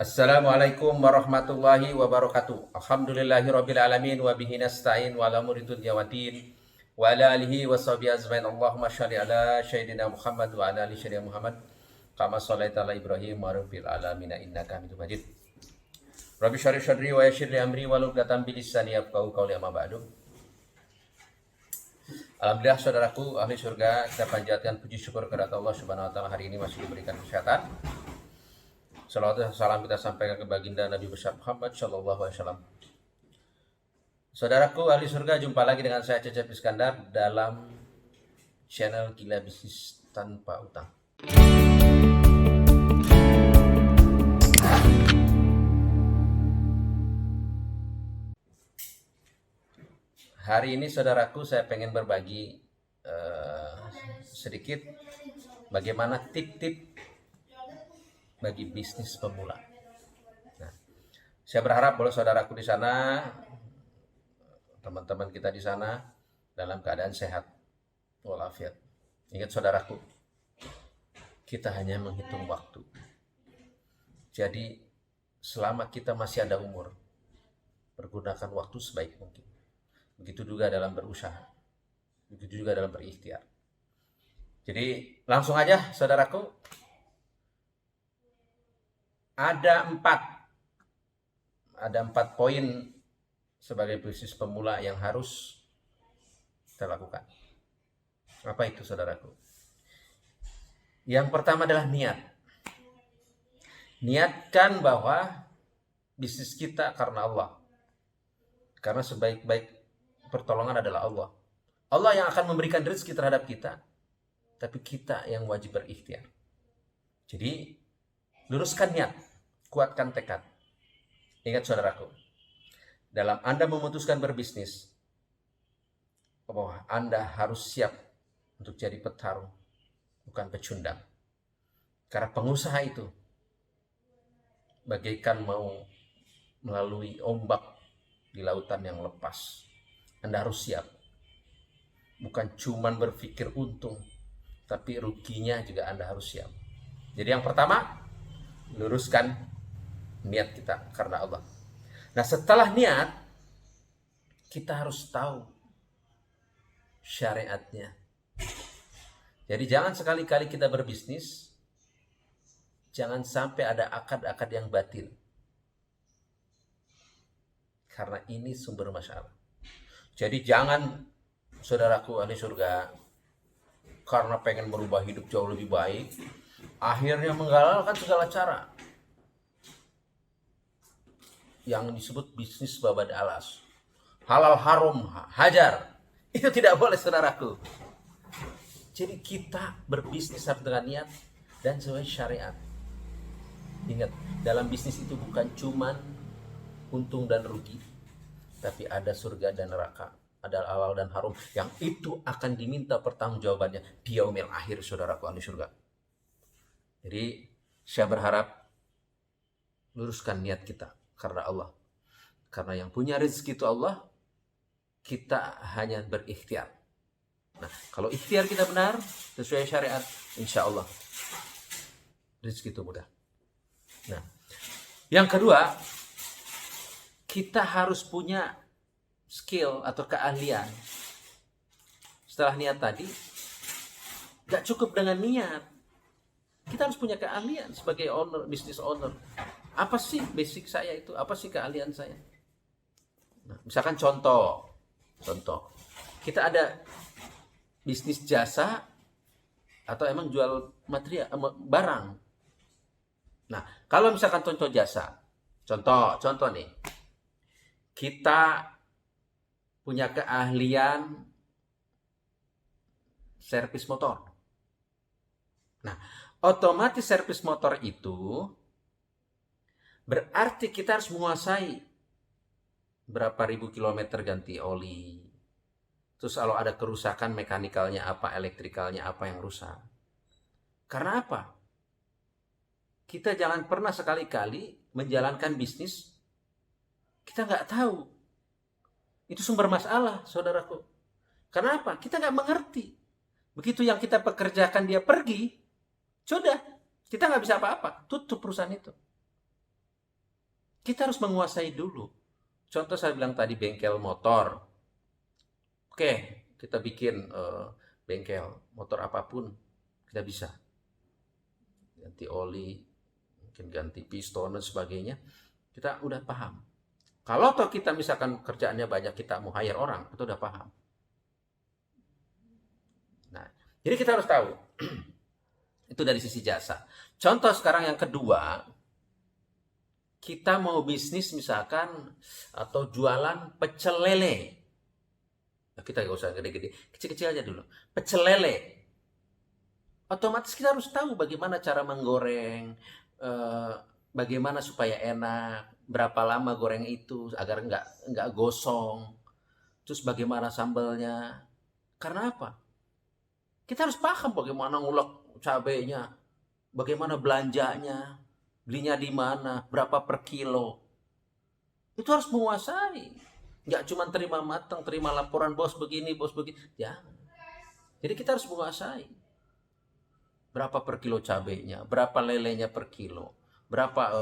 Assalamualaikum warahmatullahi wabarakatuh. Alhamdulillahirabbil alamin wa bihi nasta'in wa ala umuri dunya waddin wa ala alihi wa sahbihi ajmain. Allahumma shalli ala sayyidina Muhammad wa ala ali sayyidina Muhammad kama shallaita ala Ibrahim wa rabbil alamin innaka Hamidum Majid. Rabbi shrah sadri wa yassir li amri wa hlul 'uqdatam min lisani yafqahu qawli amma ba'du. Alhamdulillah saudaraku ahli surga, kita panjatkan puji syukur kepada Allah Subhanahu wa taala hari ini masih diberikan kesehatan. Salawat dan salam kita sampaikan ke baginda Nabi besar Muhammad Shallallahu Alaihi Wasallam. Saudaraku ahli surga, jumpa lagi dengan saya Cecep Iskandar dalam channel Gila Bisnis Tanpa Utang. Hari ini saudaraku saya pengen berbagi sedikit bagaimana tip-tip bagi bisnis pemula. Nah, saya berharap bahwa saudaraku di sana, teman-teman kita di sana dalam keadaan sehat walafiat. Ingat saudaraku, kita hanya menghitung waktu. Jadi selama kita masih ada umur, pergunakan waktu sebaik mungkin. Begitu juga dalam berusaha, begitu juga dalam berikhtiar. Jadi langsung aja saudaraku, ada empat poin sebagai bisnis pemula yang harus kita lakukan. Apa itu saudaraku? Yang pertama adalah niat. Niatkan bahwa bisnis kita karena Allah. Karena sebaik-baik pertolongan adalah Allah. Allah yang akan memberikan rezeki terhadap kita, tapi kita yang wajib berikhtiar. Jadi luruskan niat, kuatkan tekad. Ingat saudaraku, dalam Anda memutuskan berbisnis, bahwa Anda harus siap untuk jadi petarung, bukan pecundang. Karena pengusaha itu bagaikan mau melalui ombak di lautan yang lepas. Anda harus siap. Bukan cuma berpikir untung, tapi ruginya juga Anda harus siap. Jadi yang pertama, luruskan niat kita karena Allah. Nah, setelah niat, kita harus tahu syariatnya. Jadi jangan sekali-kali kita berbisnis, jangan sampai ada akad-akad yang batil. Karena ini sumber masalah. Jadi jangan, saudaraku ahli surga, karena pengen merubah hidup jauh lebih baik, akhirnya menggalalkan segala cara yang disebut bisnis babad alas. Halal haram hajar. Itu tidak boleh saudaraku. Jadi kita berbisnis harus dengan niat dan sesuai syariat. Ingat, dalam bisnis itu bukan cuma untung dan rugi, tapi ada surga dan neraka, ada halal dan haram yang itu akan diminta pertanggungjawabannya di yaumil akhir, saudaraku ahli surga. Jadi saya berharap luruskan niat kita karena Allah. Karena yang punya rezeki itu Allah, kita hanya berikhtiar. Nah, kalau ikhtiar kita benar sesuai syariat, insya Allah rezeki itu mudah. Nah, yang kedua, kita harus punya skill atau keahlian. Setelah niat tadi, gak cukup dengan niat. Kita harus punya keahlian sebagai owner, business owner. Apa sih basic saya itu? Apa sih keahlian saya? Nah, misalkan contoh. Kita ada bisnis jasa atau emang jual material, barang. Nah, kalau misalkan contoh jasa. Contoh nih. Kita punya keahlian servis motor. Nah, otomatis servis motor itu berarti kita harus menguasai berapa ribu kilometer ganti oli. Terus kalau ada kerusakan mekanikalnya apa, elektrikalnya apa yang rusak. Karena apa? Kita jangan pernah sekali-kali menjalankan bisnis kita nggak tahu. Itu sumber masalah, saudaraku. Kenapa? Kita nggak mengerti. Begitu yang kita pekerjakan dia pergi, sudah, kita nggak bisa apa-apa. Tutup perusahaan itu. Kita harus menguasai dulu. Contoh saya bilang tadi bengkel motor. Oke, kita bikin bengkel motor apapun kita bisa. Ganti oli, mungkin ganti piston dan sebagainya. Kita udah paham. Kalau toh kita misalkan kerjaannya banyak, kita mau hire orang, itu udah paham. Nah, jadi kita harus tahu. Itu dari sisi jasa. Contoh sekarang yang kedua, kita mau bisnis misalkan atau jualan pecel lele. Nah, kita nggak usah gede-gede, kecil-kecil aja dulu. Pecel lele. Otomatis kita harus tahu bagaimana cara menggoreng, bagaimana supaya enak, berapa lama goreng itu agar nggak gosong, terus bagaimana sambalnya. Karena apa? Kita harus paham bagaimana ngulek cabenya, bagaimana belanjanya, belinya di mana, berapa per kilo. Itu harus menguasai. Nggak cuma terima matang, terima laporan bos begini, bos begini. Jangan. Jadi kita harus menguasai. Berapa per kilo cabenya, berapa lelenya per kilo, berapa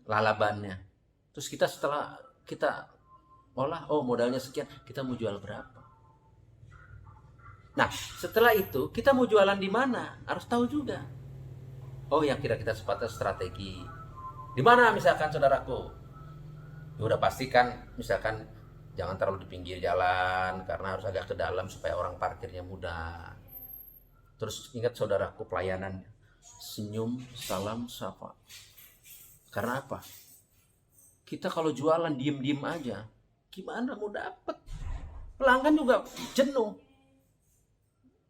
lalabannya. Terus kita setelah kita olah, oh modalnya sekian, kita mau jual berapa. Nah, setelah itu kita mau jualan di mana? Harus tahu juga. Oh, yang kira-kira sepatutnya strategi. Di mana misalkan saudaraku? Ya udah pastikan misalkan jangan terlalu di pinggir jalan karena harus agak ke dalam supaya orang parkirnya mudah. Terus ingat saudaraku pelayanannya. Senyum, salam, sapa. Karena apa? Kita kalau jualan diem-diem aja, gimana mau dapet? Pelanggan juga jenuh.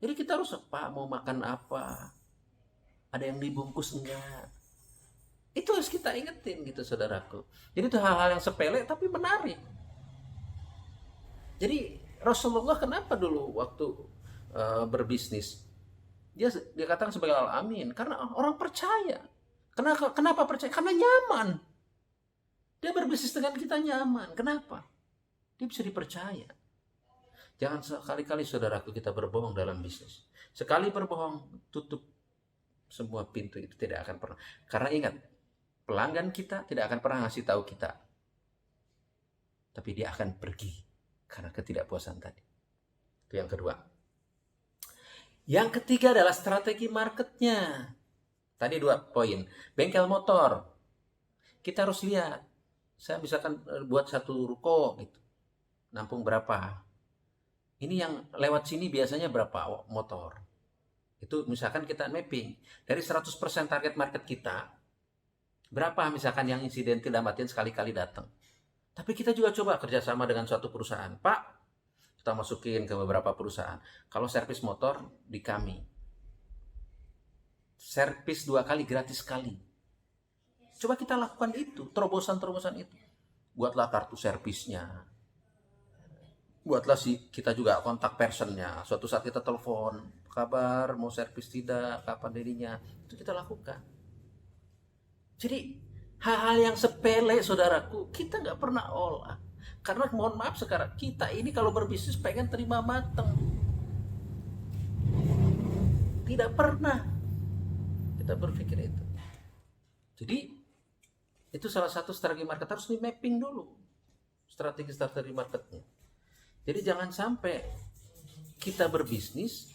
Jadi kita harus, Pak mau makan apa? Ada yang dibungkus enggak? Itu harus kita ingetin gitu saudaraku. Jadi itu hal-hal yang sepele tapi menarik. Jadi Rasulullah kenapa dulu waktu berbisnis dia katakan sebagai al-amin karena orang percaya. Kenapa percaya? Karena nyaman. Dia berbisnis dengan kita nyaman. Kenapa? Dia bisa dipercaya. Jangan sekali-kali saudaraku kita berbohong dalam bisnis. Sekali berbohong, tutup semua pintu, itu tidak akan pernah. Karena ingat, pelanggan kita tidak akan pernah ngasih tahu kita. Tapi dia akan pergi karena ketidakpuasan tadi. Itu yang kedua. Yang ketiga adalah strategi marketnya. Tadi 2 poin. Bengkel motor. Kita harus lihat. Saya misalkan buat satu ruko gitu. Nampung berapa? Ini yang lewat sini biasanya berapa motor? Itu misalkan kita mapping. Dari 100% target market kita, berapa misalkan yang insiden tidak matian sekali-kali datang. Tapi kita juga coba kerjasama dengan suatu perusahaan. Pak, kita masukin ke beberapa perusahaan. Kalau servis motor di kami. Servis 2 kali gratis sekali. Coba kita lakukan itu, terobosan-terobosan itu. Buatlah kartu servisnya. Buatlah kita juga kontak personnya. Suatu saat kita telepon, kabar, mau servis tidak, kapan dirinya. Itu kita lakukan. Jadi hal-hal yang sepele saudaraku, kita nggak pernah olah. Karena mohon maaf sekarang, kita ini kalau berbisnis pengen terima mateng. Tidak pernah kita berpikir itu. Jadi itu salah satu strategi market, harus di mapping dulu. Strategi marketnya. Jadi jangan sampai kita berbisnis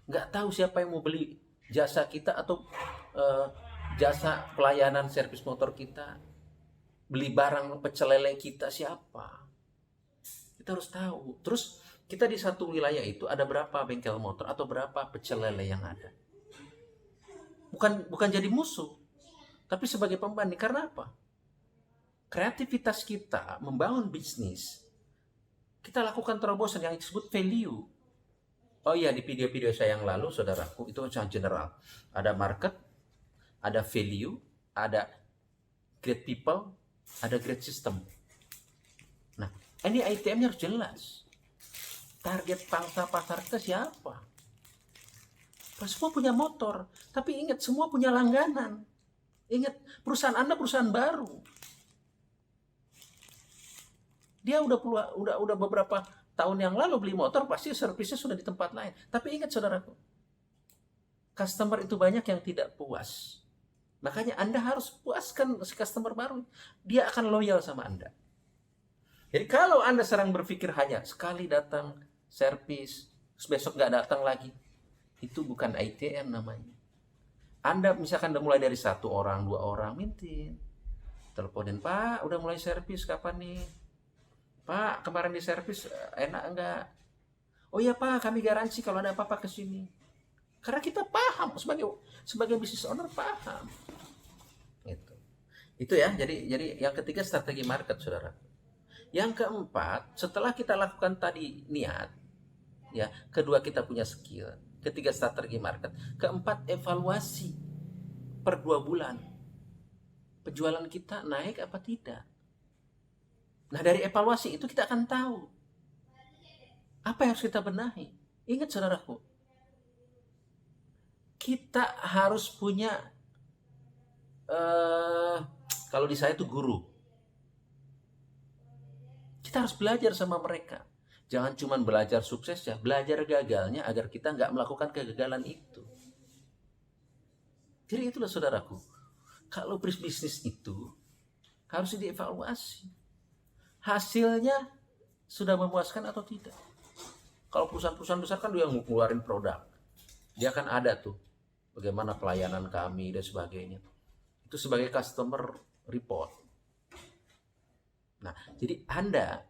nggak tahu siapa yang mau beli jasa kita atau jasa pelayanan servis motor kita, beli barang pecel lele kita siapa. Kita harus tahu. Terus kita di satu wilayah itu ada berapa bengkel motor atau berapa pecel lele yang ada. Bukan jadi musuh, tapi sebagai pembanding. Karena apa? Kreativitas kita membangun bisnis. Kita lakukan terobosan yang disebut value. Oh iya, di video-video saya yang lalu, saudaraku, itu sangat general. Ada market, ada value, ada great people, ada great system. Nah, ini ITM-nya harus jelas. Target pangsa pasar kita siapa? Semua punya motor, tapi ingat semua punya langganan. Ingat, perusahaan Anda perusahaan baru. Dia udah beberapa tahun yang lalu beli motor, pasti servisnya sudah di tempat lain. Tapi ingat saudaraku, customer itu banyak yang tidak puas. Makanya Anda harus puaskan si customer baru. Dia akan loyal sama Anda. Jadi kalau Anda sering berpikir hanya sekali datang, servis, besok nggak datang lagi, itu bukan ITM namanya. Anda misalkan udah mulai dari 1 orang, 2 orang, minta teleponin, Pak, udah mulai servis kapan nih? Pak, kemarin di servis enak enggak? Oh iya Pak, kami garansi kalau ada apa-apa ke sini. Karena kita paham sebagai business owner paham. Itu ya. Jadi yang ketiga strategi market, Saudara. Yang keempat, setelah kita lakukan tadi niat, ya, kedua kita punya skill, ketiga strategi market, keempat evaluasi per 2 bulan. Penjualan kita naik apa tidak? Nah, dari evaluasi itu kita akan tahu apa yang harus kita benahi. Ingat saudaraku, kita harus punya kalau di saya itu guru. Kita harus belajar sama mereka. Jangan cuma belajar sukses ya, belajar gagalnya agar kita nggak melakukan kegagalan itu. Jadi itulah saudaraku, kalau bisnis itu harus dievaluasi. Hasilnya sudah memuaskan atau tidak. Kalau perusahaan-perusahaan besar kan dia ngeluarin produk. Dia akan ada tuh bagaimana pelayanan kami dan sebagainya. Itu sebagai customer report. Nah, jadi Anda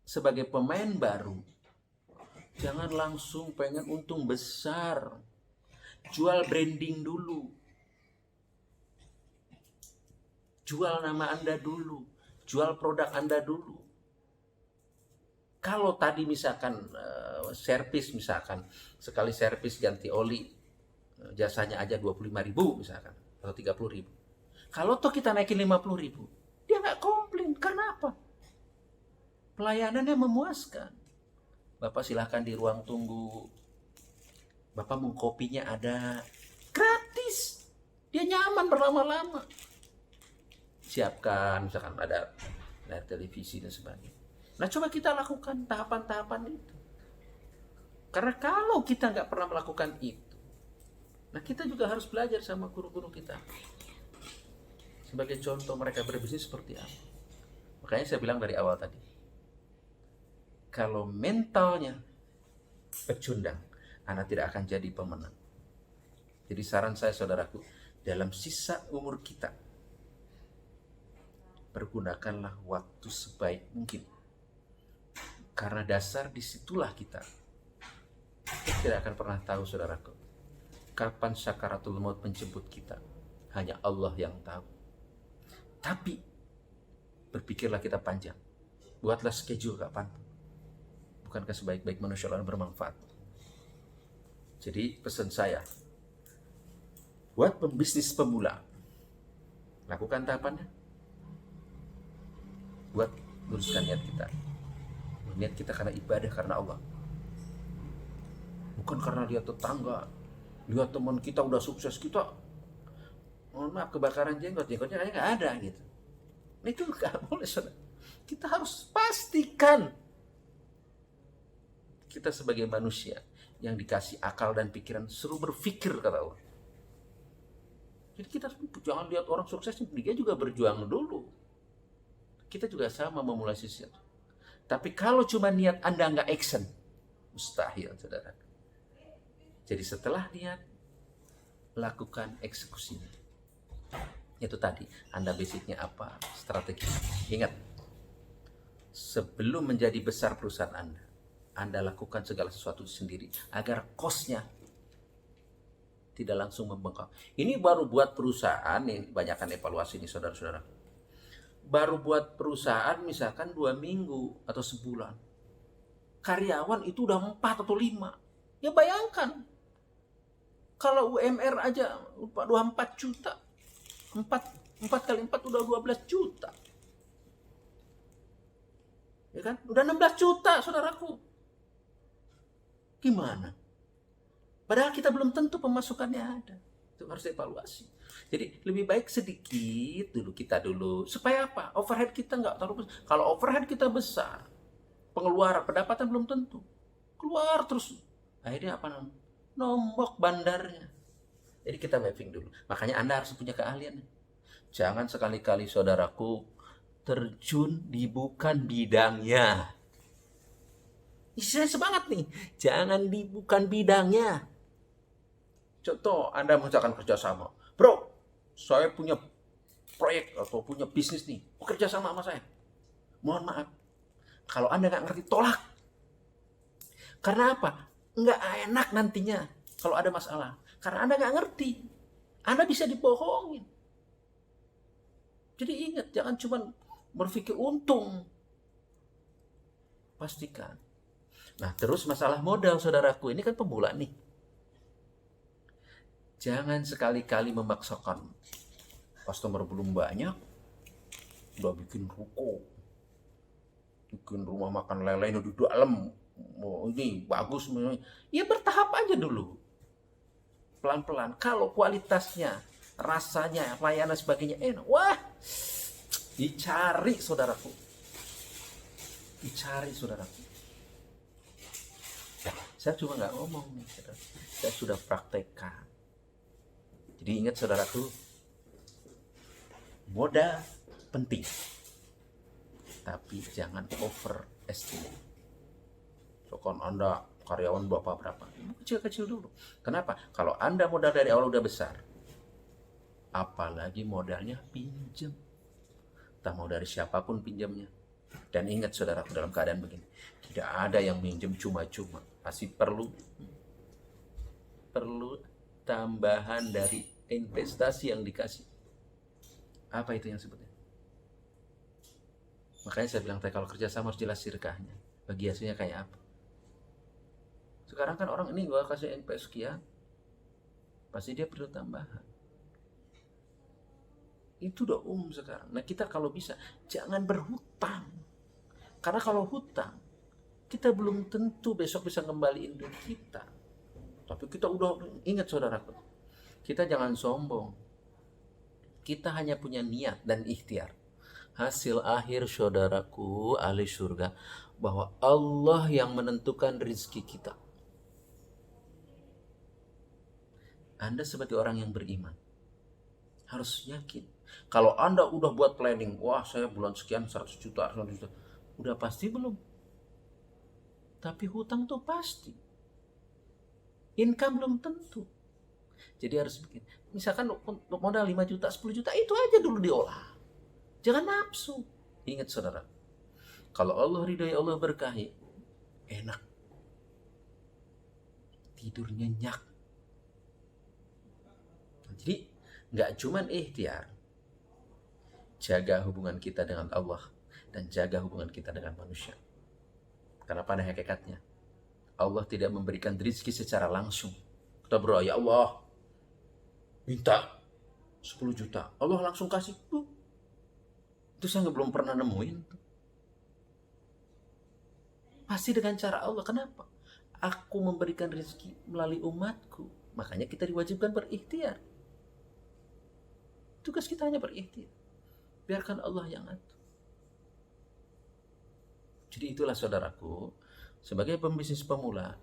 sebagai pemain baru jangan langsung pengen untung besar. Jual branding dulu. Jual nama Anda dulu. Jual produk Anda dulu. Kalau tadi misalkan servis, misalkan sekali servis ganti oli, jasanya aja 25.000 misalkan, atau 30.000. Kalau toh kita naikin 50.000, dia nggak komplain. Karena apa? Pelayanannya memuaskan. Bapak silahkan di ruang tunggu. Bapak mau kopinya ada. Gratis. Dia nyaman berlama-lama. Siapkan, misalkan ada layar televisi dan sebagainya. Nah, coba kita lakukan tahapan-tahapan itu. Karena kalau kita nggak pernah melakukan itu, nah kita juga harus belajar sama guru-guru kita. Sebagai contoh mereka berbisnis seperti apa. Makanya saya bilang dari awal tadi, kalau mentalnya pecundang, Anda tidak akan jadi pemenang. Jadi saran saya saudaraku, dalam sisa umur kita, pergunakanlah waktu sebaik mungkin. Karena dasar disitulah kita tidak akan pernah tahu saudaraku, kapan sakaratul maut menjemput kita. Hanya Allah yang tahu. Tapi berpikirlah kita panjang. Buatlah schedule kapan. Bukankah sebaik-baik manusia lalu bermanfaat? Jadi pesan saya, buat pembisnis pemula, lakukan tahapannya. Buat luruskan niat kita. Niat kita karena ibadah, karena Allah. Bukan karena lihat tetangga, lihat teman kita udah sukses, kita, mohon maaf, kebakaran jenggotnya kayaknya nggak ada gitu. Itu nggak boleh, saudara. Kita harus pastikan kita sebagai manusia yang dikasih akal dan pikiran, suruh berpikir, kata Allah. Jadi kita jangan lihat orang sukses, dia juga berjuang dulu. Kita juga sama memulai sesuatu. Tapi kalau cuma niat Anda nggak action, mustahil, saudara. Jadi setelah niat, lakukan eksekusinya. Itu tadi, Anda basicnya apa, strategi. Ingat, sebelum menjadi besar perusahaan Anda lakukan segala sesuatu sendiri agar cost-nya tidak langsung membengkak. Ini baru buat perusahaan, nih banyakkan evaluasi nih saudara-saudara. Baru buat perusahaan misalkan 2 minggu atau sebulan. Karyawan itu udah 4 atau 5. Ya bayangkan, kalau UMR aja 24 juta. 4 kali 4 udah 12 juta. Ya kan? Udah 16 juta, saudaraku. Gimana? Padahal kita belum tentu pemasukannya ada. Itu harus dievaluasi. Jadi lebih baik sedikit dulu kita dulu. Supaya apa? Overhead kita nggak terlalu besar. Kalau overhead kita besar, pengeluaran, pendapatan belum tentu. Keluar terus. Akhirnya apa namanya? Nombok bandarnya. Jadi kita mapping dulu. Makanya Anda harus punya keahlian. Jangan sekali-kali saudaraku terjun di bukan bidangnya. Saya semangat nih, jangan di bukan bidangnya. Contoh, Anda misalkan kerjasama. Bro, saya punya proyek atau punya bisnis nih, bekerja sama saya. Mohon maaf, kalau Anda nggak ngerti, tolak. Karena apa? Nggak enak nantinya kalau ada masalah. Karena Anda nggak ngerti. Anda bisa dibohongin. Jadi ingat, jangan cuma berpikir untung. Pastikan. Nah, terus masalah modal, saudaraku. Ini kan pemula nih. Jangan sekali-kali memaksakan. Customer belum banyak, udah bikin ruko, bikin rumah makan lele di dalam. Oh, ini bagus. Ya bertahap aja dulu. Pelan-pelan. Kalau kualitasnya, rasanya, layanan sebagainya enak, wah, dicari saudaraku. Dicari saudaraku. Ya, saya cuma nggak ngomong nih, saya sudah praktekkan. Jadi ingat saudaraku, modal penting, tapi jangan overestimate. So, kalau Anda karyawan berapa, kecil-kecil dulu. Kenapa? Kalau Anda modal dari awal udah besar, apalagi modalnya pinjam, tak mau dari siapapun pinjamnya. Dan ingat saudaraku, dalam keadaan begini, tidak ada yang pinjam cuma-cuma. Pasti perlu tambahan dari investasi yang dikasih. Apa itu yang sebutnya? Makanya saya bilang tadi, kalau kerja sama harus jelas sirkahnya. Bagi hasilnya kayak apa. Sekarang kan orang ini gua kasih NP sekian, pasti dia perlu tambahan. Itu udah sekarang. Nah, kita kalau bisa jangan berhutang. Karena kalau hutang, kita belum tentu besok bisa kembaliin duit kita. Tapi kita udah ingat saudaraku, kita jangan sombong. Kita hanya punya niat dan ikhtiar. Hasil akhir saudaraku ahli surga, bahwa Allah yang menentukan rezeki kita. Anda sebagai orang yang beriman harus yakin. Kalau Anda udah buat planning, wah saya bulan sekian 100 juta, 100 juta, udah pasti belum? Tapi hutang tuh pasti. Income belum tentu. Jadi harus bikin. Misalkan untuk modal 5 juta, 10 juta, itu aja dulu diolah. Jangan nafsu. Ingat saudara, kalau Allah ridhoi, Allah berkahi, enak. Tidur nyenyak. Jadi nggak cuman ikhtiar, jaga hubungan kita dengan Allah dan jaga hubungan kita dengan manusia. Karena pada hakikatnya Allah tidak memberikan rezeki secara langsung. Kita berdoa, ya Allah, minta 10 juta, Allah langsung kasih. Itu saya belum pernah nemuin. Pasti dengan cara Allah. Kenapa? Aku memberikan rezeki melalui umatku. Makanya kita diwajibkan berikhtiar. Tugas kita hanya berikhtiar. Biarkan Allah yang atur. Jadi itulah saudaraku, sebagai pembisnis pemula,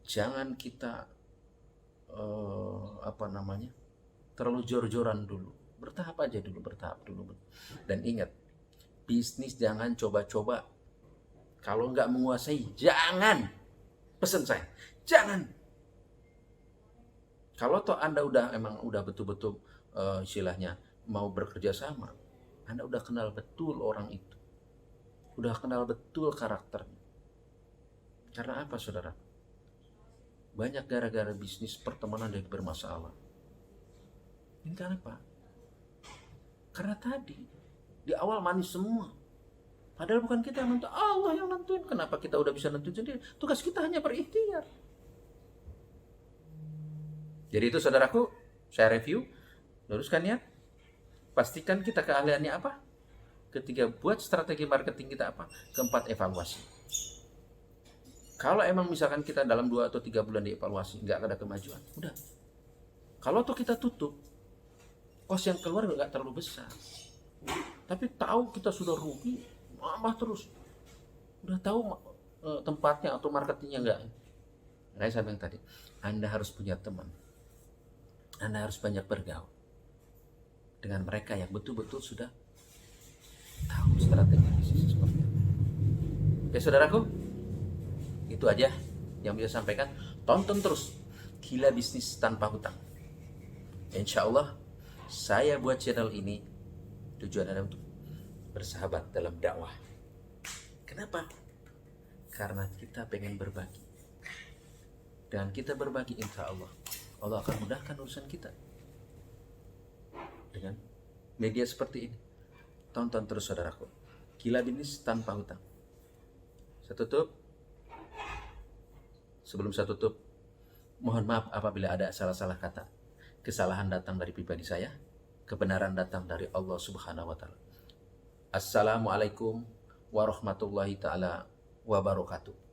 jangan kita terlalu jor-joran dulu. Bertahap aja dulu, bertahap dulu. Dan ingat, bisnis jangan coba-coba. Kalau nggak menguasai, jangan. Pesan saya, jangan. Kalau toh Anda udah betul-betul istilahnya mau bekerja sama, Anda udah kenal betul orang itu. Udah kenal betul karakternya. Karena apa saudara? Banyak gara-gara bisnis pertemanan yang bermasalah. Ini karena apa? Karena tadi di awal manis semua. Padahal bukan kita yang nentuin, Allah yang nentuin. Kenapa kita udah bisa nentuin sendiri? Tugas kita hanya berikhtiar. Jadi itu saudaraku, saya review. Luruskan ya. Pastikan kita keahliannya apa. Ketiga, buat strategi marketing kita apa. Keempat, evaluasi. Kalau emang misalkan kita dalam 2 atau 3 bulan dievaluasi, nggak ada kemajuan, udah. Kalau tuh kita tutup, kos yang keluar nggak terlalu besar. Tapi tahu kita sudah rugi, nambah terus. Udah tahu tempatnya atau marketingnya nggak. Kayak saya bilang tadi, Anda harus punya teman. Anda harus banyak bergaul dengan mereka yang betul-betul sudah tahu strategi bisnis seperti apa. Oke saudaraku, itu aja yang bisa sampaikan. Tonton terus Gila Bisnis Tanpa Hutang. Insya Allah saya buat channel ini tujuannya untuk bersahabat dalam dakwah. Kenapa? Karena kita pengen berbagi. Dengan kita berbagi, insya Allah Allah akan mudahkan urusan kita. Dengan media seperti ini, tonton terus saudaraku, Gila Bisnis Tanpa Hutang. Sebelum saya tutup, mohon maaf apabila ada salah-salah kata. Kesalahan datang dari pribadi saya, kebenaran datang dari Allah Subhanahu wa Ta'ala. Assalamualaikum warahmatullahi taala wabarakatuh.